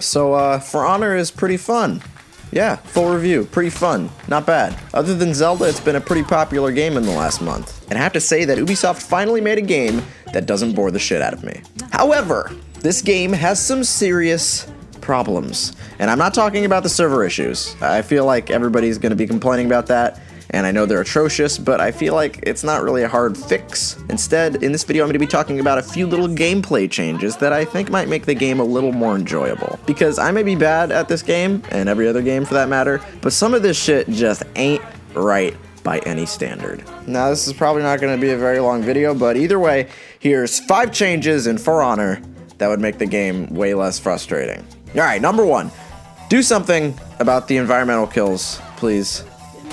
So, For Honor is pretty fun. Yeah, full review, pretty fun, not bad. Other than Zelda, it's been a pretty popular game in the last month. And I have to say that Ubisoft finally made a game that doesn't bore the shit out of me. However, this game has some serious problems. And I'm not talking about the server issues. I feel like everybody's gonna be complaining about that, and I know they're atrocious, but I feel like it's not really a hard fix. Instead, in this video, I'm going to be talking about a few little gameplay changes that I think might make the game a little more enjoyable. Because I may be bad at this game, and every other game for that matter, but some of this shit just ain't right by any standard. Now, this is probably not going to be a very long video, but either way, here's 5 changes in For Honor that would make the game way less frustrating. Alright, number 1. Do something about the environmental kills, please.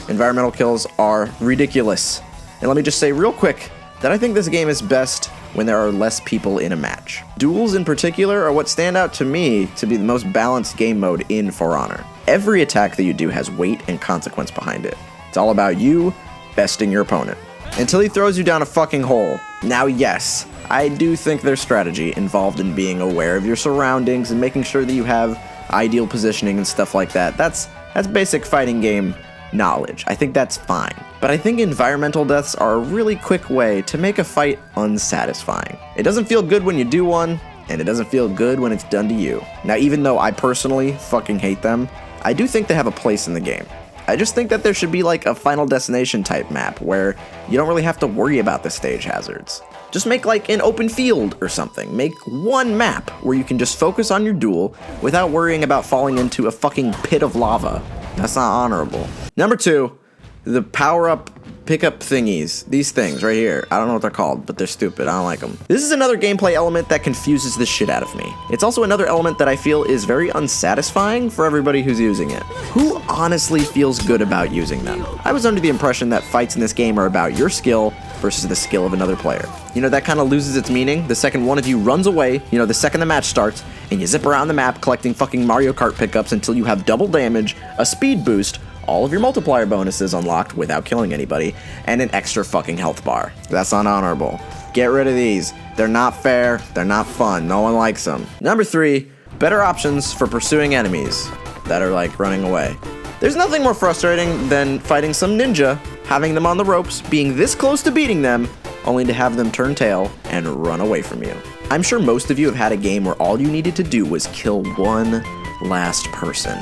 Environmental kills are ridiculous. And let me just say real quick that I think this game is best when there are less people in a match. Duels in particular are what stand out to me to be the most balanced game mode in For Honor. Every attack that you do has weight and consequence behind it. It's all about you besting your opponent. Until he throws you down a fucking hole. Now yes, I do think there's strategy involved in being aware of your surroundings and making sure that you have ideal positioning and stuff like that. That's basic fighting game knowledge. I think that's fine. But I think environmental deaths are a really quick way to make a fight unsatisfying. It doesn't feel good when you do one, and it doesn't feel good when it's done to you. Now, even though I personally fucking hate them, I do think they have a place in the game. I just think that there should be like a Final Destination type map where you don't really have to worry about the stage hazards. Just make like an open field or something. Make one map where you can just focus on your duel without worrying about falling into a fucking pit of lava. That's not honorable. Number 2, the power-up pickup thingies. These things right here. I don't know what they're called, but they're stupid. I don't like them. This is another gameplay element that confuses the shit out of me. It's also another element that I feel is very unsatisfying for everybody who's using it. Who honestly feels good about using them? I was under the impression that fights in this game are about your skill versus the skill of another player. You know, that kind of loses its meaning the second one of you runs away, you know, the second the match starts, and you zip around the map collecting fucking Mario Kart pickups until you have double damage, a speed boost, all of your multiplier bonuses unlocked without killing anybody, and an extra fucking health bar. That's not honorable. Get rid of these. They're not fair, they're not fun, no one likes them. Number 3, better options for pursuing enemies that are like running away. There's nothing more frustrating than fighting some ninja, having them on the ropes, being this close to beating them, only to have them turn tail and run away from you. I'm sure most of you have had a game where all you needed to do was kill one last person,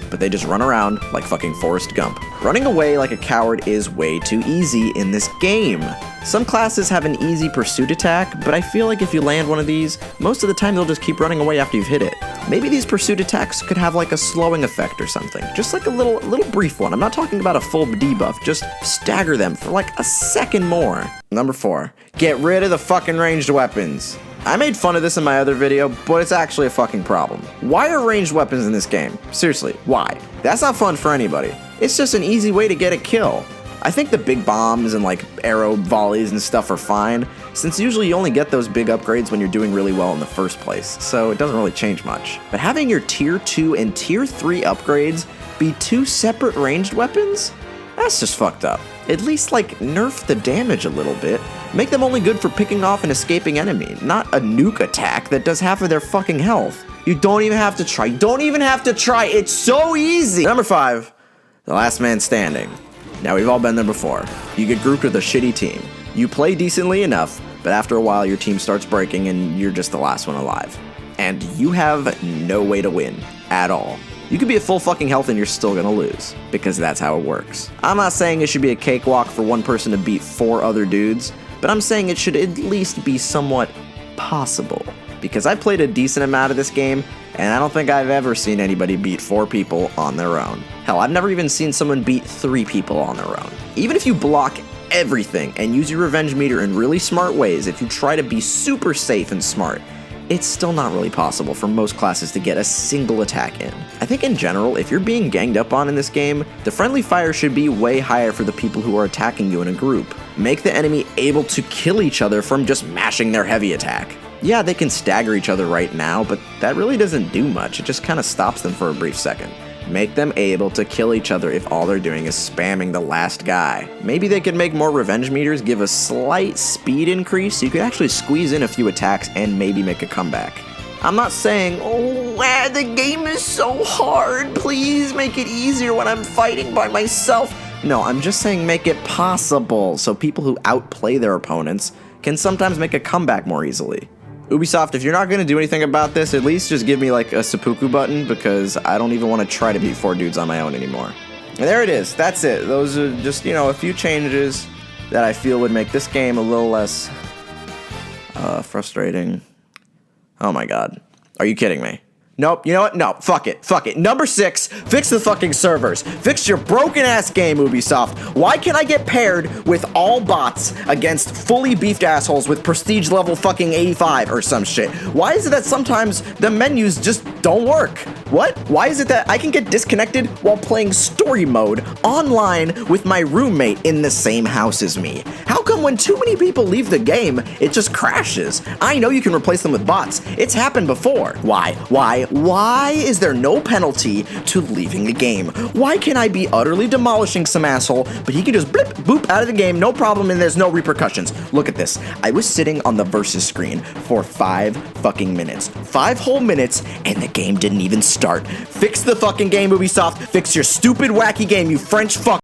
but they just run around like fucking Forrest Gump. Running away like a coward is way too easy in this game. Some classes have an easy pursuit attack, but I feel like if you land one of these, most of the time they'll just keep running away after you've hit it. Maybe these pursuit attacks could have like a slowing effect or something. Just like a little brief one. I'm not talking about a full debuff, just stagger them for like a second more. Number 4, get rid of the fucking ranged weapons. I made fun of this in my other video, but it's actually a fucking problem. Why are ranged weapons in this game? Seriously, why? That's not fun for anybody. It's just an easy way to get a kill. I think the big bombs and like arrow volleys and stuff are fine, since usually you only get those big upgrades when you're doing really well in the first place, so it doesn't really change much. But having your tier 2 and tier 3 upgrades be 2 separate ranged weapons? That's just fucked up. At least like nerf the damage a little bit. Make them only good for picking off an escaping enemy, not a nuke attack that does half of their fucking health. You don't even have to try. You don't even have to try. It's so easy. Number 5, the last man standing. Now, we've all been there before. You get grouped with a shitty team. You play decently enough, but after a while your team starts breaking and you're just the last one alive. And you have no way to win at all. You could be at full fucking health and you're still gonna lose, because that's how it works. I'm not saying it should be a cakewalk for one person to beat 4 other dudes, but I'm saying it should at least be somewhat possible. Because I played a decent amount of this game, and I don't think I've ever seen anybody beat 4 people on their own. Hell, I've never even seen someone beat 3 people on their own. Even if you block everything and use your revenge meter in really smart ways, if you try to be super safe and smart, it's still not really possible for most classes to get a single attack in. I think in general, if you're being ganged up on in this game, the friendly fire should be way higher for the people who are attacking you in a group. Make the enemy able to kill each other from just mashing their heavy attack. Yeah, they can stagger each other right now, but that really doesn't do much. It just kind of stops them for a brief second. Make them able to kill each other if all they're doing is spamming the last guy. Maybe they could make more revenge meters give a slight speed increase so you could actually squeeze in a few attacks and maybe make a comeback. I'm not saying, oh, The game is so hard. Please make it easier when I'm fighting by myself. No, I'm just saying make it possible so people who outplay their opponents can sometimes make a comeback more easily. Ubisoft, if you're not going to do anything about this, at least just give me like a seppuku button, because I don't even want to try to beat 4 dudes on my own anymore. And there it is. That's it. Those are just, a few changes that I feel would make this game a little less frustrating. Oh my god. Are you kidding me? Nope, you know what? No, fuck it. Number 6, fix the fucking servers. Fix your broken ass game, Ubisoft. Why can't I get paired with all bots against fully beefed assholes with prestige level fucking 85 or some shit? Why is it that sometimes the menus just don't work? What? Why is it that I can get disconnected while playing story mode online with my roommate in the same house as me? How come when too many people leave the game, it just crashes? I know you can replace them with bots. It's happened before. Why is there no penalty to leaving the game? Why can I be utterly demolishing some asshole, but he can just blip, boop out of the game, no problem, and there's no repercussions? Look at this. I was sitting on the versus screen for 5 fucking minutes. 5 whole minutes, and the game didn't even start. Fix the fucking game, Ubisoft. Fix your stupid, wacky game, you French fuck.